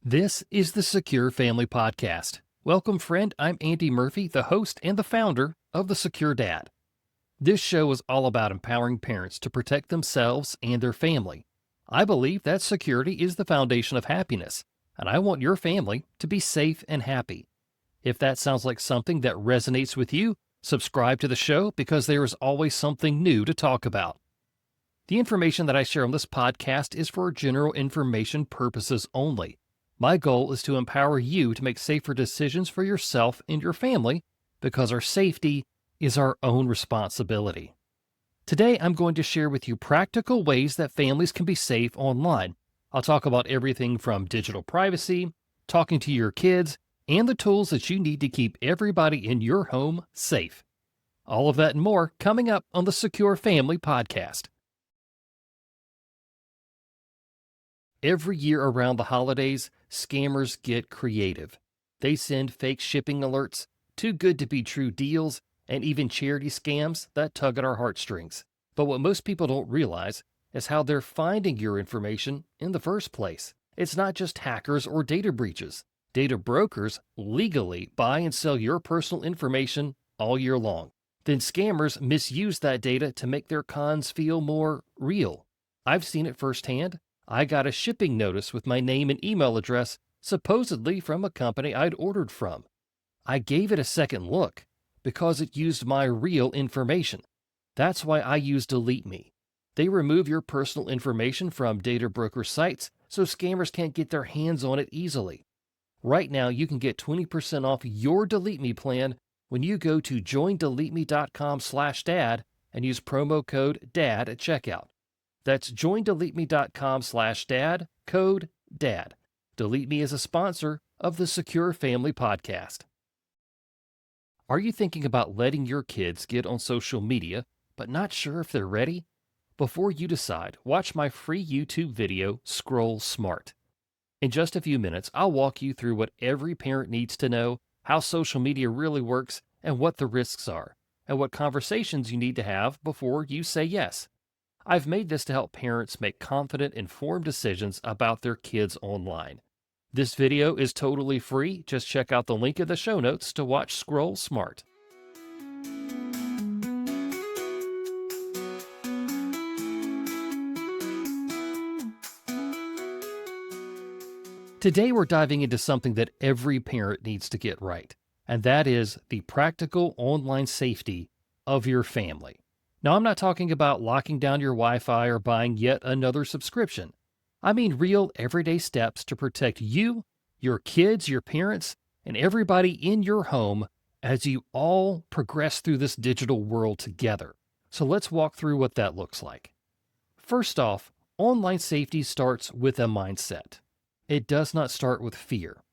This is the Secure Family Podcast. Welcome, friend. I'm Andy Murphy, the host and the founder of The Secure Dad. This show is all about empowering parents to protect themselves and their family. I believe that security is the foundation of happiness, and I want your family to be safe and happy. If that sounds like something that resonates with you, subscribe to the show because there is always something new to talk about. The information that I share on this podcast is for general information purposes only. My goal is to empower you to make safer decisions for yourself and your family because our safety is our own responsibility. Today, I'm going to share with you practical ways that families can be safe online. I'll talk about everything from digital privacy, talking to your kids, and the tools that you need to keep everybody in your home safe. All of that and more coming up on the Secure Family Podcast. Every year around the holidays, scammers get creative. They send fake shipping alerts, too good to be true deals, and even charity scams that tug at our heartstrings. But what most people don't realize is how they're finding your information in the first place. It's not just hackers or data breaches. Data brokers legally buy and sell your personal information all year long. Then scammers misuse that data to make their cons feel more real. I've seen it firsthand. I got a shipping notice with my name and email address, supposedly from a company I'd ordered from. I gave it a second look because it used my real information. That's why I use DeleteMe. They remove your personal information from data broker sites so scammers can't get their hands on it easily. Right now, you can get 20% off your DeleteMe plan when you go to joindeleteme.com/dad and use promo code DAD at checkout. That's joindeleteme.com/dad, code DAD. DeleteMe is a sponsor of the Secure Family Podcast. Are you thinking about letting your kids get on social media, but not sure if they're ready? Before you decide, watch my free YouTube video, Scroll Smart. In just a few minutes, I'll walk you through what every parent needs to know, how social media really works, and what the risks are, and what conversations you need to have before you say yes. I've made this to help parents make confident, informed decisions about their kids online. This video is totally free. Just check out the link in the show notes to watch Scroll Smart. Today we're diving into something that every parent needs to get right, and that is the practical online safety of your family. Now, I'm not talking about locking down your Wi-Fi or buying yet another subscription. I mean real everyday steps to protect you, your kids, your parents, and everybody in your home as you all progress through this digital world together. So let's walk through what that looks like. First off, online safety starts with a mindset. It does not start with fear.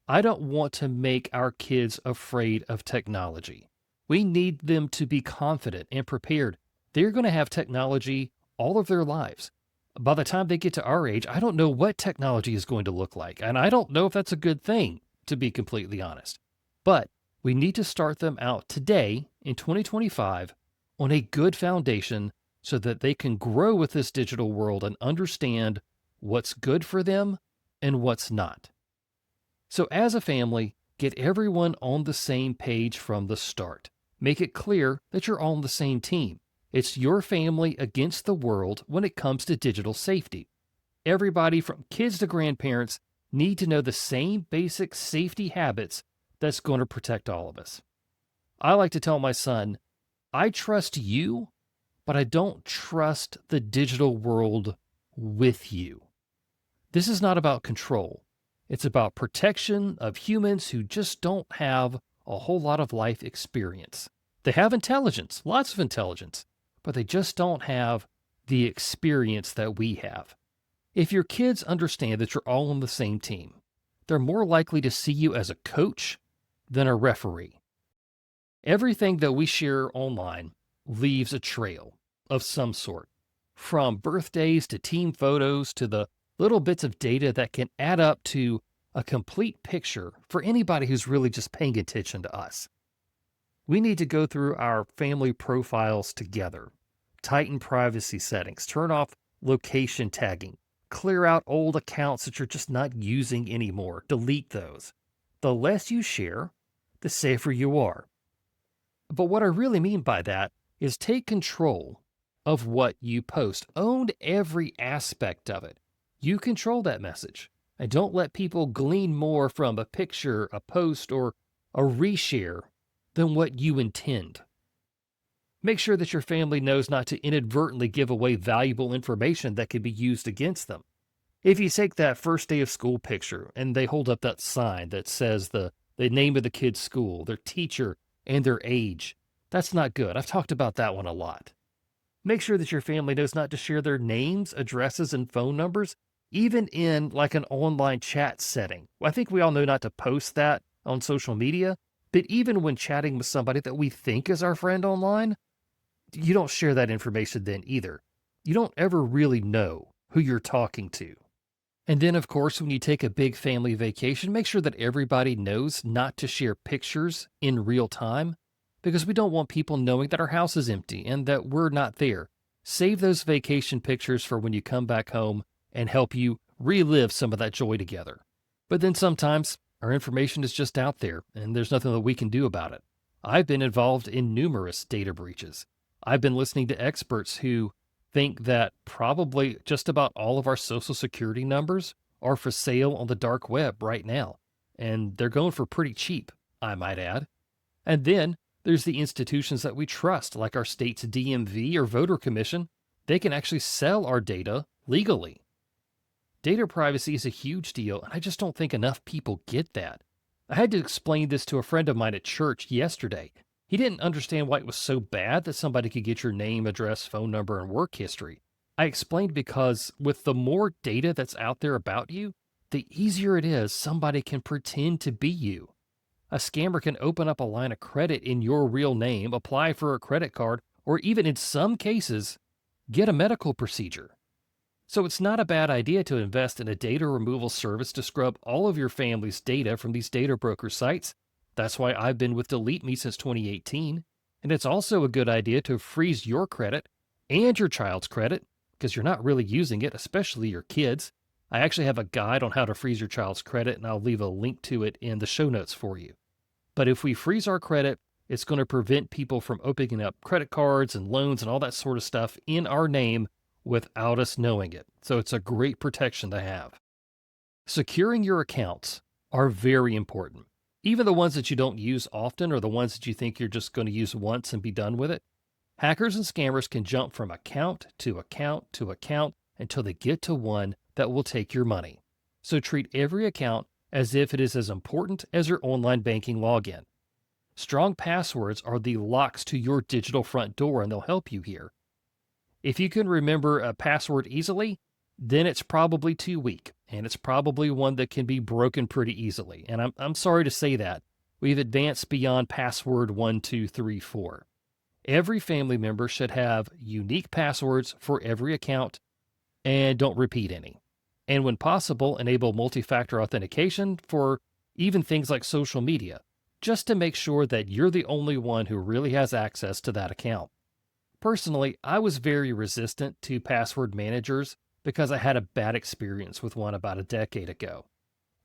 I don't want to make our kids afraid of technology. We need them to be confident and prepared. They're going to have technology all of their lives. By the time they get to our age, I don't know what technology is going to look like, and I don't know if that's a good thing, to be completely honest. But we need to start them out today, in 2025, on a good foundation so that they can grow with this digital world and understand what's good for them and what's not. So as a family, get everyone on the same page from the start. Make it clear that you're all on the same team. It's your family against the world when it comes to digital safety. Everybody from kids to grandparents need to know the same basic safety habits that's going to protect all of us. I like to tell my son, I trust you, but I don't trust the digital world with you. This is not about control. It's about protection of humans who just don't have a whole lot of life experience. They have intelligence, lots of intelligence, but they just don't have the experience that we have. If your kids understand that you're all on the same team, they're more likely to see you as a coach than a referee. Everything that we share online leaves a trail of some sort, from birthdays to team photos to the little bits of data that can add up to a complete picture for anybody who's really just paying attention to us. We need to go through our family profiles together, tighten privacy settings, turn off location tagging, Clear out old accounts that you're just not using anymore. Delete those. The less you share, the safer you are. But what I really mean by that is take control of what you post. Own every aspect of it. You control that message. And don't let people glean more from a picture, a post, or a reshare than what you intend. Make sure that your family knows not to inadvertently give away valuable information that could be used against them. If you take that first day of school picture and they hold up that sign that says the name of the kid's school, their teacher, and their age, that's not good. I've talked about that one a lot. Make sure that your family knows not to share their names, addresses, and phone numbers, even in like an online chat setting. I think we all know not to post that on social media, but even when chatting with somebody that we think is our friend online, you don't share that information then either. You don't ever really know who you're talking to. And then, of course, when you take a big family vacation, make sure that everybody knows not to share pictures in real time because we don't want people knowing that our house is empty and that we're not there. Save those vacation pictures for when you come back home and help you relive some of that joy together. But then sometimes our information is just out there and there's nothing that we can do about it. I've been involved in numerous data breaches. I've been listening to experts who think that probably just about all of our social security numbers are for sale on the dark web right now. And they're going for pretty cheap, I might add. And then there's the institutions that we trust, like our state's DMV or voter commission. They can actually sell our data legally. Data privacy is a huge deal, and I just don't think enough people get that. I had to explain this to a friend of mine at church yesterday. He didn't understand why it was so bad that somebody could get your name, address, phone number, and work history. I explained because with the more data that's out there about you, the easier it is somebody can pretend to be you. A scammer can open up a line of credit in your real name, apply for a credit card, or even in some cases, get a medical procedure. So it's not a bad idea to invest in a data removal service to scrub all of your family's data from these data broker sites. That's why I've been with DeleteMe since 2018. And it's also a good idea to freeze your credit and your child's credit because you're not really using it, especially your kids. I actually have a guide on how to freeze your child's credit, and I'll leave a link to it in the show notes for you. But if we freeze our credit, it's going to prevent people from opening up credit cards and loans and all that sort of stuff in our name without us knowing it. So it's a great protection to have. Securing your accounts are very important. Even the ones that you don't use often or the ones that you think you're just going to use once and be done with it. Hackers and scammers can jump from account to account to account until they get to one that will take your money. So treat every account as if it is as important as your online banking login. Strong passwords are the locks to your digital front door, and they'll help you here. If you can remember a password easily, then it's probably too weak, and it's probably one that can be broken pretty easily. And I'm sorry to say that. We've advanced beyond password 1, 2, 3, 4. Every family member should have unique passwords for every account, and don't repeat any. And when possible, enable multi-factor authentication for even things like social media, just to make sure that you're the only one who really has access to that account. Personally, I was very resistant to password managers because I had a bad experience with one about a decade ago.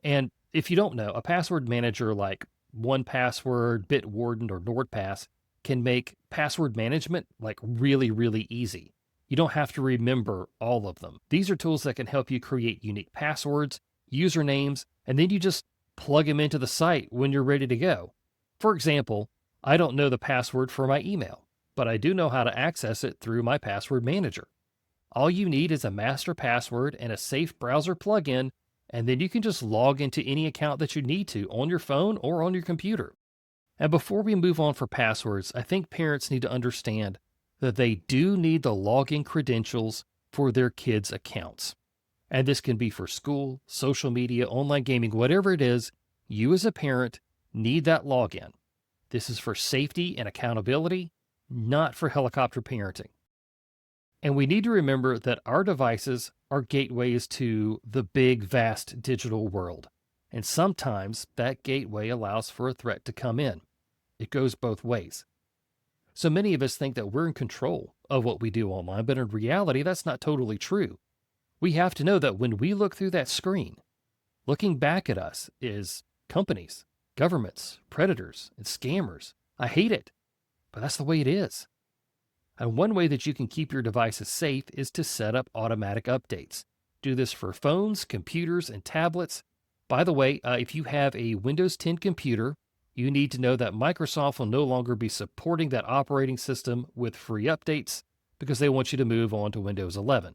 And if you don't know, a password manager like 1Password, Bitwarden, or NordPass can make password management like really, really easy. You don't have to remember all of them. These are tools that can help you create unique passwords, usernames, and then you just plug them into the site when you're ready to go. For example, I don't know the password for my email, but I do know how to access it through my password manager. All you need is a master password and a safe browser plugin, and then you can just log into any account that you need to on your phone or on your computer. And before we move on for passwords, I think parents need to understand that they do need the login credentials for their kids' accounts. And this can be for school, social media, online gaming, whatever it is, you as a parent need that login. This is for safety and accountability, not for helicopter parenting. And we need to remember that our devices are gateways to the big, vast digital world. And sometimes that gateway allows for a threat to come in. It goes both ways. So many of us think that we're in control of what we do online, but in reality, that's not totally true. We have to know that when we look through that screen, looking back at us is companies, governments, predators, and scammers. I hate it, but that's the way it is. And one way that you can keep your devices safe is to set up automatic updates. Do this for phones, computers, and tablets. By the way, if you have a Windows 10 computer, you need to know that Microsoft will no longer be supporting that operating system with free updates because they want you to move on to Windows 11.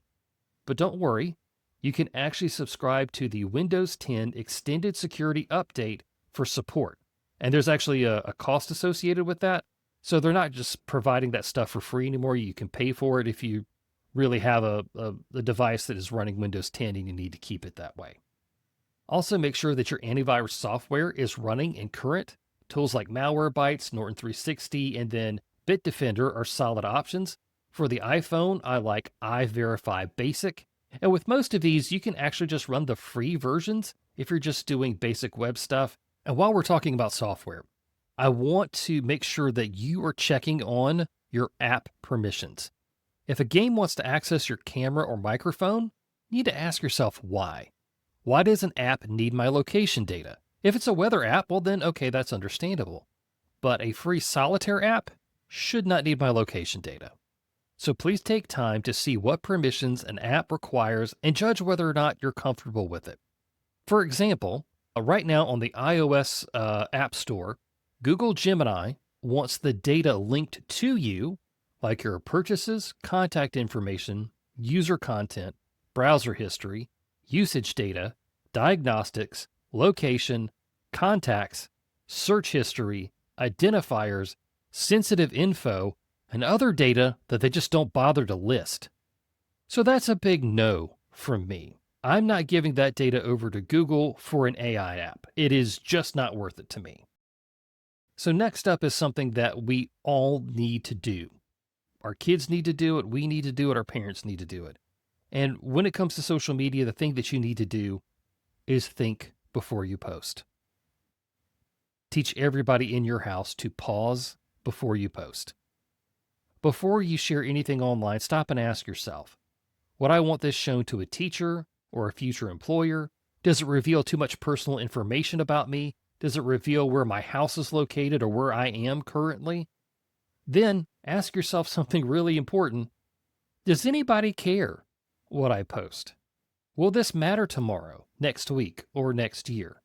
But don't worry, you can actually subscribe to the Windows 10 Extended Security Update for support. And there's actually a cost associated with that. So they're not just providing that stuff for free anymore. You can pay for it if you really have a device that is running Windows 10 and you need to keep it that way. Also, make sure that your antivirus software is running and current. Tools like Malwarebytes, Norton 360, and then Bitdefender are solid options. For the iPhone, I like iVerify Basic. And with most of these, you can actually just run the free versions if you're just doing basic web stuff. And while we're talking about software, I want to make sure that you are checking on your app permissions. If a game wants to access your camera or microphone, you need to ask yourself why. Why does an app need my location data? If it's a weather app, well then, okay, that's understandable. But a free solitaire app should not need my location data. So please take time to see what permissions an app requires and judge whether or not you're comfortable with it. For example, right now on the iOS App Store, Google Gemini wants the data linked to you, like your purchases, contact information, user content, browser history, usage data, diagnostics, location, contacts, search history, identifiers, sensitive info, and other data that they just don't bother to list. So that's a big no from me. I'm not giving that data over to Google for an AI app. It is just not worth it to me. So next up is something that we all need to do. Our kids need to do it, we need to do it, our parents need to do it. And when it comes to social media, the thing that you need to do is think before you post. Teach everybody in your house to pause before you post. Before you share anything online, stop and ask yourself, would I want this shown to a teacher or a future employer? Does it reveal too much personal information about me? Does it reveal where my house is located or where I am currently? Then ask yourself something really important. Does anybody care what I post? Will this matter tomorrow, next week, or next year?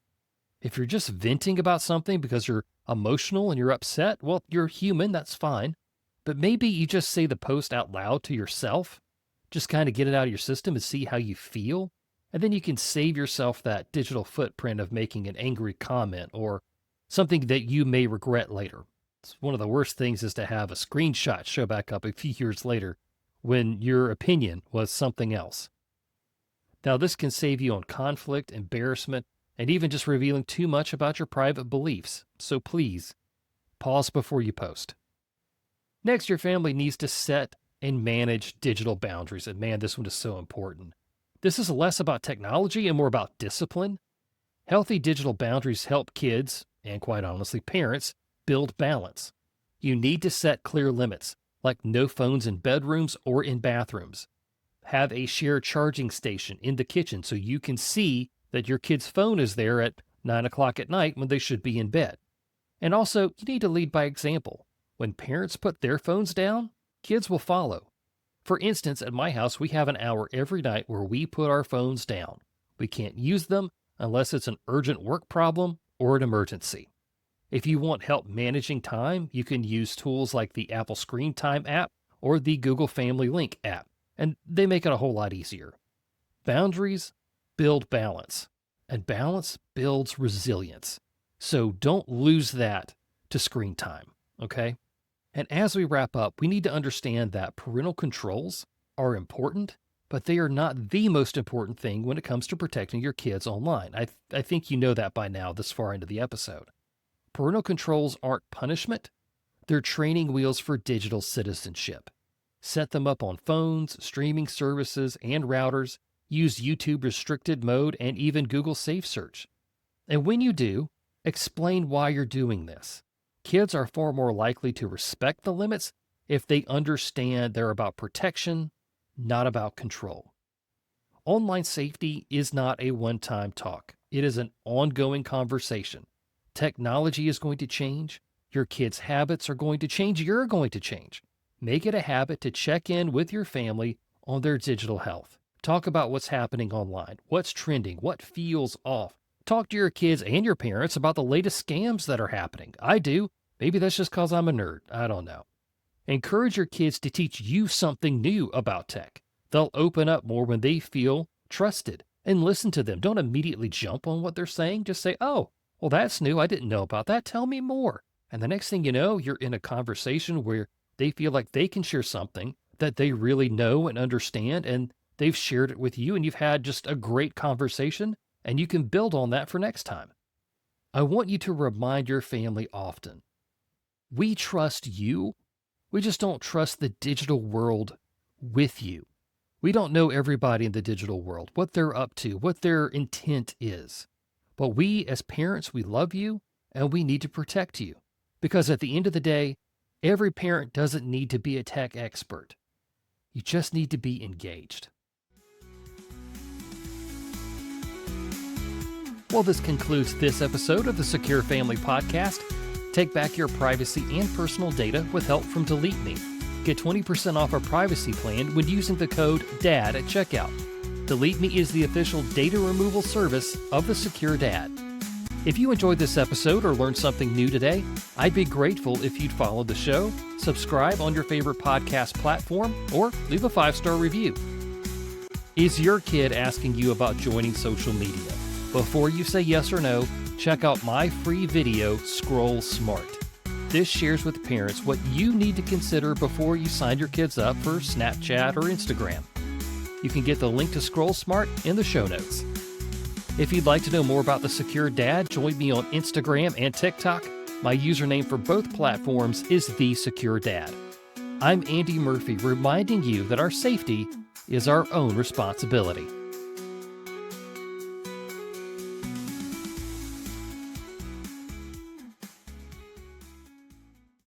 If you're just venting about something because you're emotional and you're upset, well, you're human, that's fine. But maybe you just say the post out loud to yourself. Just kind of get it out of your system and see how you feel. And then you can save yourself that digital footprint of making an angry comment or something that you may regret later. It's one of the worst things is to have a screenshot show back up a few years later when your opinion was something else. Now, this can save you on conflict, embarrassment, and even just revealing too much about your private beliefs. So please, pause before you post. Next, your family needs to set and manage digital boundaries. And man, this one is so important. This is less about technology and more about discipline. Healthy digital boundaries help kids, and quite honestly, parents, build balance. You need to set clear limits, like no phones in bedrooms or in bathrooms. Have a shared charging station in the kitchen so you can see that your kid's phone is there at 9 o'clock at night when they should be in bed. And also, you need to lead by example. When parents put their phones down, kids will follow. For instance, at my house, we have an hour every night where we put our phones down. We can't use them unless it's an urgent work problem or an emergency. If you want help managing time, you can use tools like the Apple Screen Time app or the Google Family Link app, and they make it a whole lot easier. Boundaries build balance, and balance builds resilience. So don't lose that to screen time, okay? And as we wrap up, we need to understand that parental controls are important, but they are not the most important thing when it comes to protecting your kids online. I think you know that by now this far into the episode. Parental controls aren't punishment. They're training wheels for digital citizenship. Set them up on phones, streaming services, and routers. Use YouTube restricted mode and even Google Safe Search. And when you do, explain why you're doing this. Kids are far more likely to respect the limits if they understand they're about protection, not about control. Online safety is not a one-time talk. It is an ongoing conversation. Technology is going to change. Your kids' habits are going to change. You're going to change. Make it a habit to check in with your family on their digital health. Talk about what's happening online, what's trending, what feels off. Talk to your kids and your parents about the latest scams that are happening. I do. Maybe that's just because I'm a nerd. I don't know. Encourage your kids to teach you something new about tech. They'll open up more when they feel trusted, and listen to them. Don't immediately jump on what they're saying. Just say, oh, well, that's new. I didn't know about that. Tell me more. And the next thing you know, you're in a conversation where they feel like they can share something that they really know and understand, and they've shared it with you, and you've had just a great conversation, and you can build on that for next time. I want you to remind your family often, we trust you. We just don't trust the digital world with you. We don't know everybody in the digital world, what they're up to, what their intent is. But we, as parents, we love you, and we need to protect you. Because at the end of the day, every parent doesn't need to be a tech expert. You just need to be engaged. Well, this concludes this episode of the Secure Family Podcast. Take back your privacy and personal data with help from DeleteMe. Get 20% off our privacy plan when using the code DAD at checkout. DeleteMe is the official data removal service of the Secure Dad. If you enjoyed this episode or learned something new today, I'd be grateful if you'd follow the show, subscribe on your favorite podcast platform, or leave a 5-star review. Is your kid asking you about joining social media? Before you say yes or no, check out my free video, Scroll Smart. This shares with parents what you need to consider before you sign your kids up for Snapchat or Instagram. You can get the link to Scroll Smart in the show notes. If you'd like to know more about the Secure Dad, join me on Instagram and TikTok. My username for both platforms is The Secure Dad. I'm Andy Murphy, reminding you that our safety is our own responsibility.